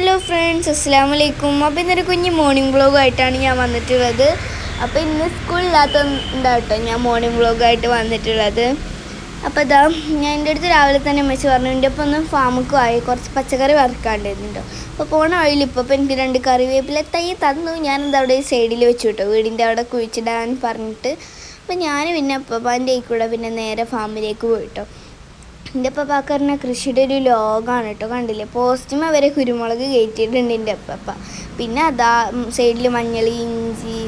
Hello friends, അസ്സലാമു അലൈക്കും. അപ്പോൾ ഇന്നൊരു കുഞ്ഞ് മോർണിംഗ് വ്ളോഗായിട്ടാണ് ഞാൻ വന്നിട്ടുള്ളത്. അപ്പോൾ ഇന്ന് സ്കൂളില്ലാത്തതുകൊണ്ടാട്ടോ ഞാൻ മോർണിംഗ് വ്ളോഗായിട്ട് വന്നിട്ടുള്ളത്. അപ്പോൾ ഇതാ ഞാൻ എൻ്റെ അടുത്ത് രാവിലെ തന്നെ അമ്മച്ചി പറഞ്ഞു എൻ്റെ ഒപ്പം ഒന്ന് ഫാമുക്കും ആയി കുറച്ച് പച്ചക്കറി വറുക്കാണ്ടിരുന്നുണ്ടോ. അപ്പോൾ പോണ വഴിയിൽ ഇപ്പോൾ എനിക്ക് 2 കറിവേപ്പില തൈ തന്നു. ഞാനത് അവിടെ സൈഡിൽ വെച്ചു കേട്ടോ, വീടിൻ്റെ അവിടെ കുഴിച്ചിടാൻ പറഞ്ഞിട്ട്. അപ്പോൾ ഞാൻ പിന്നെ അപ്പൻ്റെ കൂടെ പിന്നെ നേരെ ഫാമിലേക്ക് പോയിട്ടോ. എൻ്റെ അപ്പ പറഞ്ഞ കൃഷിയുടെ ഒരു ലോകമാണ് കേട്ടോ. കണ്ടില്ലേ, പോസ്റ്റുമ വരെ കുരുമുളക് കയറ്റിയിട്ടുണ്ട് എൻ്റെ അപ്പ. പിന്നെ അതാ സൈഡിൽ മഞ്ഞൾ, ഇഞ്ചി,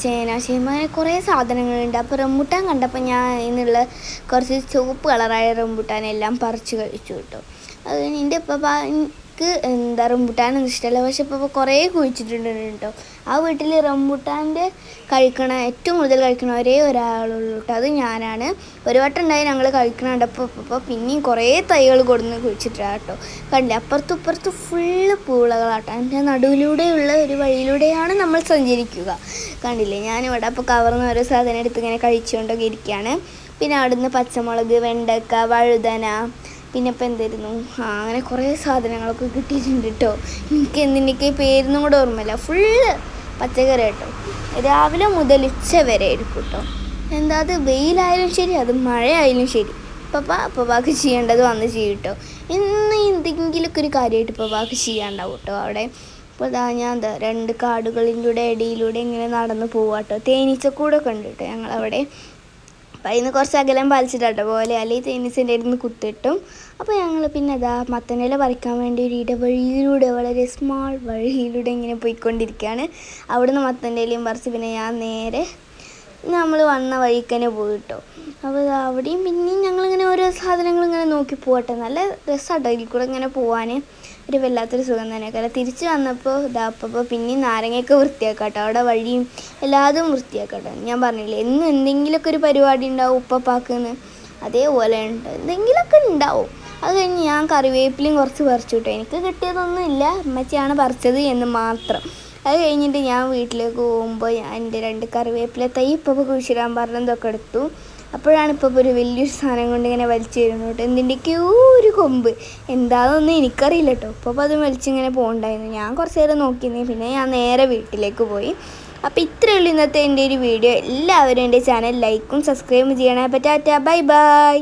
ചേന, ചേമ്പ്, അങ്ങനെ കുറേ സാധനങ്ങളുണ്ട്. അപ്പോൾ റംബൂട്ടാൻ കണ്ടപ്പോൾ ഞാൻ അതിനുള്ള കുറച്ച് ചുവപ്പ് കളറായ റംബൂട്ടാനെല്ലാം പറിച്ച് കഴിച്ചു കേട്ടോ. അത് എൻ്റെ അപ്പ റംബൂട്ടാനൊന്നും ഇഷ്ടമല്ല, പക്ഷെ ഇപ്പോൾ കുറേ കുഴിച്ചിട്ടുണ്ട് കേട്ടോ. ആ വീട്ടിൽ റംബൂട്ടാൻ്റെ ഏറ്റവും കൂടുതൽ കഴിക്കണ ഒരേ ഒരാളുള്ളൂ കേട്ടോ, അത് ഞാനാണ്. ഒരു വട്ടം ഉണ്ടായി ഞങ്ങൾ കഴിക്കണുണ്ടപ്പോൾ പിന്നെയും കുറേ തൈകൾ കൊടുന്ന് കുഴിച്ചിട്ടാണ് കേട്ടോ. കണ്ടില്ലേ, അപ്പുറത്തും ഇപ്പുറത്തും ഫുള്ള് പൂളകളാട്ടോ. അതിൻ്റെ നടുവിലൂടെയുള്ള ഒരു വഴിയിലൂടെയാണ് നമ്മൾ സഞ്ചരിക്കുക. കണ്ടില്ലേ, ഞാനിവിടെ അപ്പോൾ കവർന്ന് ഓരോ സാധനം എടുത്ത് ഇങ്ങനെ കഴിച്ചുകൊണ്ടൊക്കെ ഇരിക്കുകയാണ്. പിന്നെ അവിടുന്ന് പച്ചമുളക്, വെണ്ടക്ക, വഴുതന, പിന്നെ ഇപ്പോൾ എന്തായിരുന്നു, അങ്ങനെ കുറേ സാധനങ്ങളൊക്കെ കിട്ടിയിട്ടുണ്ട് കേട്ടോ. എനിക്ക് എന്തിൻ്റെയൊക്കെ പേരൊന്നും കൂടെ ഓർമ്മയില്ല. ഫുള്ള് പച്ചക്കറി കേട്ടോ, രാവിലെ മുതൽ ഉച്ച വരെ എടുക്കും കേട്ടോ. അത് വെയിലായാലും ശരി, അത് മഴയായാലും ശരി, പപ്പാക്ക് ചെയ്യേണ്ടത് വന്ന് ചെയ്യും കേട്ടോ. ഇന്ന് എന്തെങ്കിലുമൊക്കെ ഒരു കാര്യമായിട്ട് പപ്പാക്ക് ചെയ്യാണ്ടാവും കേട്ടോ അവിടെ. അപ്പോൾ ഞാൻ 2 കാടുകളിലൂടെ ഇടയിലൂടെ ഇങ്ങനെ നടന്ന് പോവാട്ടോ. തേനീച്ചക്കൂടൊക്കെ ഉണ്ട് കേട്ടോ ഞങ്ങളവിടെ. അപ്പം അതിന് കുറച്ച് അകലം പാലിച്ചിട്ടാട്ടോ പോലെ, അല്ലെങ്കിൽ തേനീച്ചൻ്റെ ഇരുന്ന് കുത്തിട്ടും. അപ്പോൾ ഞങ്ങൾ പിന്നെ മത്തനില പറിക്കാൻ വേണ്ടി ഒരു ഇടവഴിയിലൂടെ, വളരെ സ്മാൾ വഴിയിലൂടെ ഇങ്ങനെ പോയിക്കൊണ്ടിരിക്കുകയാണ്. അവിടുന്ന് മത്തൻ്റെ ഇലയും പറിച്ച് പിന്നെ ഞാൻ നേരെ നമ്മൾ വന്ന വഴിക്ക് തന്നെ പോയിട്ടോ. അപ്പോൾ അവിടെയും പിന്നെയും ഞങ്ങളിങ്ങനെ ഓരോ സാധനങ്ങളിങ്ങനെ നോക്കി പോകട്ടെ. നല്ല രസമാട്ടോ ഇതിൽ കൂടെ ഇങ്ങനെ പോകാൻ, ഒരു വല്ലാത്തൊരു സുഖം തന്നെയൊക്കെ. തിരിച്ച് വന്നപ്പോൾ അപ്പോൾ പിന്നെയും നാരങ്ങയൊക്കെ വൃത്തിയാക്കാട്ടോ, അവിടെ വഴിയും എല്ലാതും വൃത്തിയാക്കാട്ടോ. ഞാൻ പറഞ്ഞില്ലേ, എന്നും എന്തെങ്കിലുമൊക്കെ ഒരു പരിപാടി ഉണ്ടാവും ഉപ്പാക്കുന്ന്, അതേപോലെ ഉണ്ട്, എന്തെങ്കിലുമൊക്കെ ഉണ്ടാവും. അത് കഴിഞ്ഞ് ഞാൻ കറിവേപ്പിലയും കുറച്ച് പറിച്ചു കേട്ടോ. എനിക്ക് കിട്ടിയതൊന്നുമില്ല, അമ്മച്ചിയാണ് പറിച്ചത് എന്ന് മാത്രം. അത് കഴിഞ്ഞിട്ട് ഞാൻ വീട്ടിലേക്ക് പോകുമ്പോൾ ഞാൻ എൻ്റെ 2 കറിവേപ്പില തൈ ഇപ്പോൾ കുഴിച്ചിടാൻ പറഞ്ഞതൊക്കെ എടുത്തു. അപ്പോഴാണ് ഇപ്പോൾ ഒരു വലിയൊരു സാധനം കൊണ്ട് ഇങ്ങനെ വലിച്ചു തരുന്നു കേട്ടോ. എന്തിൻ്റെയൊക്കെയോ ഒരു കൊമ്പ്, എന്താണെന്നൊന്നും എനിക്കറിയില്ല കേട്ടോ. ഇപ്പോൾ അത് വലിച്ചിങ്ങനെ പോകണ്ടായിരുന്നു. ഞാൻ കുറച്ച് നേരം നോക്കിയിരുന്നു, പിന്നെ ഞാൻ നേരെ വീട്ടിലേക്ക് പോയി. അപ്പോൾ ഇത്രയേ ഉള്ളൂ ഇന്നത്തെ എൻ്റെ ഒരു വീഡിയോ. എല്ലാവരും എൻ്റെ ചാനൽ ലൈക്കും സബ്സ്ക്രൈബും ചെയ്യണേ. അപ്പോൾ ടാറ്റാ, ബൈ ബൈ.